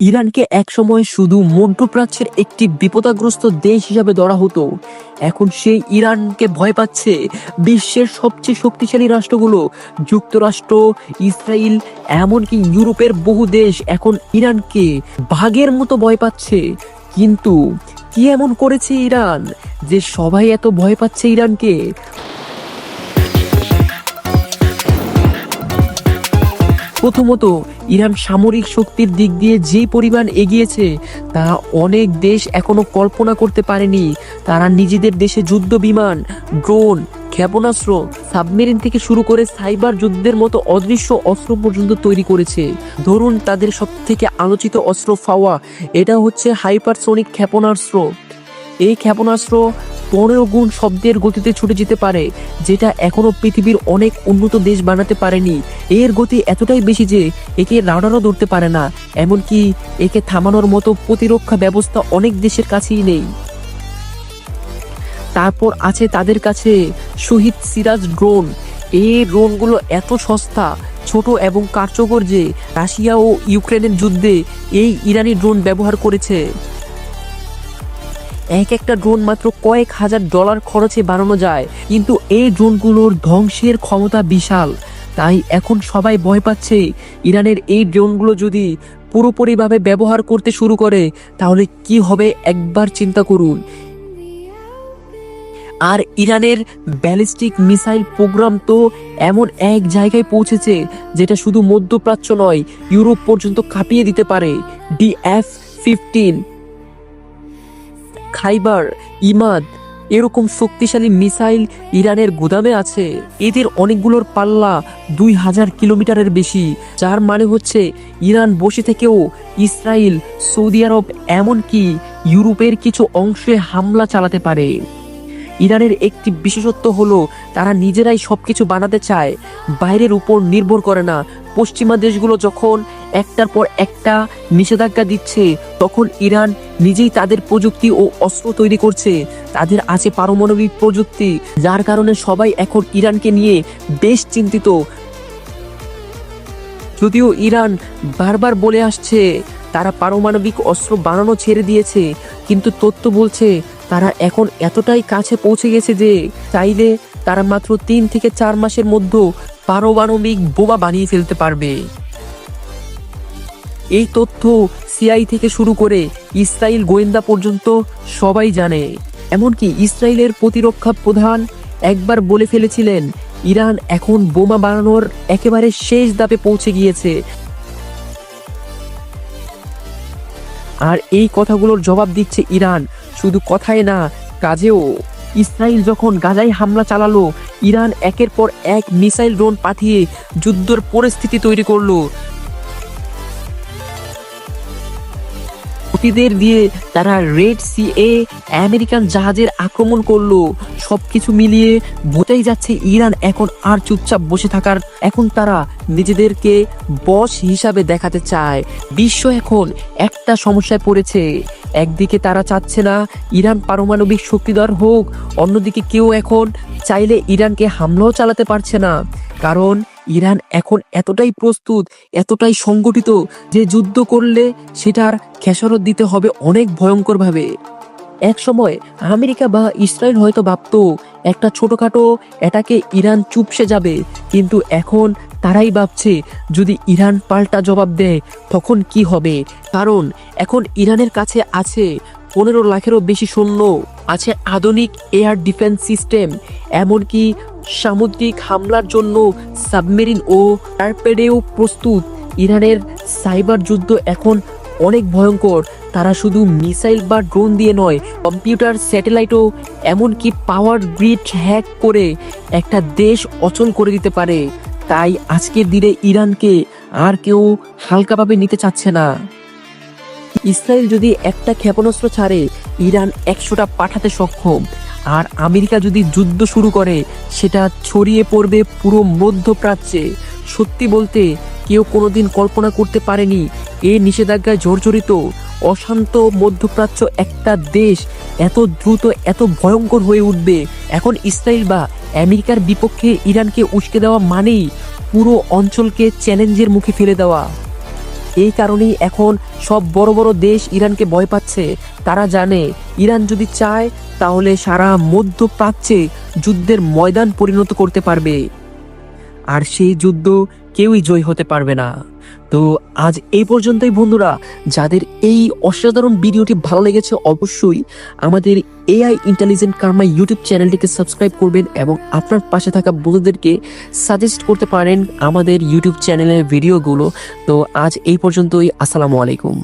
ইরানকে একসময় শুধু মধ্যপ্রাচ্যের একটি বিপদাগ্রস্ত দেশ হিসাবে ধরা হতো। এখন সেই ইরানকে ভয় পাচ্ছে বিশ্বের সবচেয়ে শক্তিশালী রাষ্ট্রগুলো, যুক্তরাষ্ট্র, ইসরায়েল, এমনকি ইউরোপের বহু দেশ এখন ইরানকে বাঘের মতো ভয় পাচ্ছে। কিন্তু কি এমন করেছে ইরান যে সবাই এত ভয় পাচ্ছে ইরানকে? প্রথমত, ইরান সামরিক শক্তির দিক দিয়ে যে পরিমাণ এগিয়েছে তা অনেক দেশ এখনো কল্পনা করতে পারেনি। তারা নিজেদের দেশে যুদ্ধ বিমান, ড্রোন, ক্ষেপণাস্ত্র, সাবমেরিন থেকে শুরু করে সাইবার যুদ্ধের মতো অদৃশ্য অস্ত্র পর্যন্ত তৈরি করেছে। ধরুন তাদের সব থেকে আলোচিত অস্ত্র ফাওয়া, এটা হচ্ছে হাইপারসোনিক ক্ষেপণাস্ত্র। এই ক্ষেপণাস্ত্র 15 গুণ শব্দের গতিতে ছুটে যেতে পারে, যেটা এখনো পৃথিবীর অনেক উন্নত দেশ বানাতে পারেনি। এর গতি এতটাই বেশি যে একে রাডারও ধরতে পারে না, এমনকি একে থামানোর মতো প্রতিরক্ষা ব্যবস্থা অনেক দেশের কাছেই নেই। তারপর আছে তাদের কাছে শহীদ সিরাজ ড্রোন। এই ড্রোনগুলো এত সস্তা, ছোট এবং কার্যকর যে রাশিয়া ও ইউক্রেনের যুদ্ধে এই ইরানি ড্রোন ব্যবহার করেছে। এক একটা ড্রোন মাত্র কয়েক হাজার ডলার খরচে বানানো যায়, কিন্তু এই ড্রোনগুলোর ধ্বংসের ক্ষমতা বিশাল। তাই এখন সবাই ভয় পাচ্ছে ইরানের এই ড্রোনগুলো যদি পুরোপুরিভাবে ব্যবহার করতে শুরু করে তাহলে কি হবে একবার চিন্তা করুন। আর ইরানের ব্যালিস্টিক মিসাইল প্রোগ্রাম তো এমন এক জায়গায় পৌঁছেছে যেটা শুধু মধ্যপ্রাচ্য নয়, ইউরোপ পর্যন্ত কাঁপিয়ে দিতে পারে। DF-15, খাইবার, ইমাদ, এরকম শক্তিশালী মিসাইল ইরানের গুদামে আছে। এদের অনেকগুলোর পাল্লা 2000 কিলোমিটারের বেশি, যার মানে হচ্ছে ইরান বসে থেকেও ইসরায়েল, সৌদি আরব, এমনকি ইউরোপের কিছু অংশে হামলা চালাতে পারে। ইরানের একটি বিশেষত্ব হলো তারা নিজেরাই সবকিছু বানাতে চায়, বাইরের উপর নির্ভর করে না। পশ্চিমা দেশগুলো যখন একটার পর একটা নিষেধাজ্ঞা দিচ্ছে, তখন ইরান নিজেই তাদের প্রযুক্তি ও অস্ত্র তৈরি করছে। তাদের আছে পারমাণবিক প্রযুক্তি, যার কারণে সবাই এখন ইরানকে নিয়ে বেশ চিন্তিত। যদিও ইরান বারবার বলে আসছে তারা পারমাণবিক অস্ত্র বানানো ছেড়ে দিয়েছে, কিন্তু তথ্য বলছে তারা এখন এতটাই কাছে পৌঁছে গেছে যে চাইলে তারা মাত্র 3 থেকে 4 মাসের মধ্যে পারমাণবিক বোমা বানিয়ে ফেলতে পারবে। এই তথ্য সিআই থেকে শুরু করে ইসরায়েল গোয়েন্দা পর্যন্ত সবাই জানে। এমনকি ইসরায়েলের প্রতিরক্ষা প্রধান একবার বলে ফেলেছিলেন ইরান এখন বোমা বানানোর একেবারে শেষ ধাপে পৌঁছে গিয়েছে। আর এই কথাগুলোর জবাব দিচ্ছে ইরান, শুধু কথায় না, কাজেও। ইসরায়েল যখন গাজায় হামলা চালালো, ইরান একের পর এক মিসাইল ড্রোন পাঠিয়ে যুদ্ধের পরিস্থিতি তৈরি করলো। হুতিদের দিয়ে তারা রেড সি এ আমেরিকান জাহাজের আক্রমণ করলো। সবকিছু মিলিয়ে বোঝাই যাচ্ছে ইরান এখন আর চুপচাপ বসে থাকার, এখন তারা নিজেদেরকে বস হিসাবে দেখাতে চায়। বিশ্ব এখন একটা সমস্যায় পড়েছে। একদিকে তারা চাচ্ছে না ইরান পারমাণবিক শক্তিধর হোক, অন্যদিকে কেউ এখন চাইলে ইরানকে হামলাও চালাতে পারছে না, কারণ ইরান এখন এতটাই প্রস্তুত, এতটাই সংগঠিত যে যুদ্ধ করলে সেটার খেসারত দিতে হবে অনেক ভয়ঙ্কর ভাবে। এক সময় আমেরিকা বা ইসরায়েল হয়তো ভাবতো একটা ছোটখাটো এটাকে ইরান চুপসে যাবে, কিন্তু এখন তারাই ভাবছে যদি ইরান পাল্টা জবাব দেয় তখন কি হবে। কারণ এখন ইরানের কাছে আছে 15 লাখেরও বেশি সৈন্য, আছে আধুনিক এয়ার ডিফেন্স সিস্টেম, এমনকি সামুদ্রিক হামলার জন্য সাবমেরিন ও টর্পেডোও প্রস্তুত। ইরানের সাইবার যুদ্ধ এখন অনেক ভয়ঙ্কর। তারা শুধু মিসাইল বা ড্রোন দিয়ে নয়, কম্পিউটার, স্যাটেলাইটও, এমনকি পাওয়ার গ্রিড হ্যাক করে একটা দেশ অচল করে দিতে পারে। তাই আজকের দিনে ইরানকে আর কেউ হালকাভাবে নিতে চাচ্ছে না। ইসরায়েল যদি একটা ক্ষেপণাস্ত্র ছাড়ে, ইরান 100টা পাঠাতে সক্ষম। আর আমেরিকা যদি যুদ্ধ শুরু করে, সেটা ছড়িয়ে পড়বে পুরো মধ্যপ্রাচ্যে। সত্যি বলতে কেউ কোনোদিন কল্পনা করতে পারেনি এই নিষেধাজ্ঞায় জর্জরিত অশান্ত মধ্যপ্রাচ্য একটা দেশ এত দ্রুত এত ভয়ঙ্কর হয়ে উঠবে। এখন ইসরায়েল বা আমেরিকার বিপক্ষে ইরানকে উস্কে দেওয়া মানেই পুরো অঞ্চলকে চ্যালেঞ্জের মুখে ফেলে দেওয়া। এই কারণেই এখন সব বড় বড় দেশ ইরানকে ভয় পাচ্ছে। তারা জানে ইরান যদি চায় তাহলে সারা মধ্যপ্রাচ্যে যুদ্ধের ময়দান পরিণত করতে পারবে, আর সেই যুদ্ধ কেউই জয় হতে পারবে না। তো আজ এই পর্যন্তই বন্ধুরা। যাদের এই অসাধারণ ভিডিওটি ভালো লেগেছে অবশ্যই আমাদের এআই ইন্টেলিজেন্ট কার্মা ইউটিউব চ্যানেলটিকে সাবস্ক্রাইব করবেন এবং আপনার পাশে থাকা বন্ধুদেরকে সাজেস্ট করতে পারেন আমাদের ইউটিউব চ্যানেলের ভিডিওগুলো। তো আজ এই পর্যন্তই। আসসালামু আলাইকুম।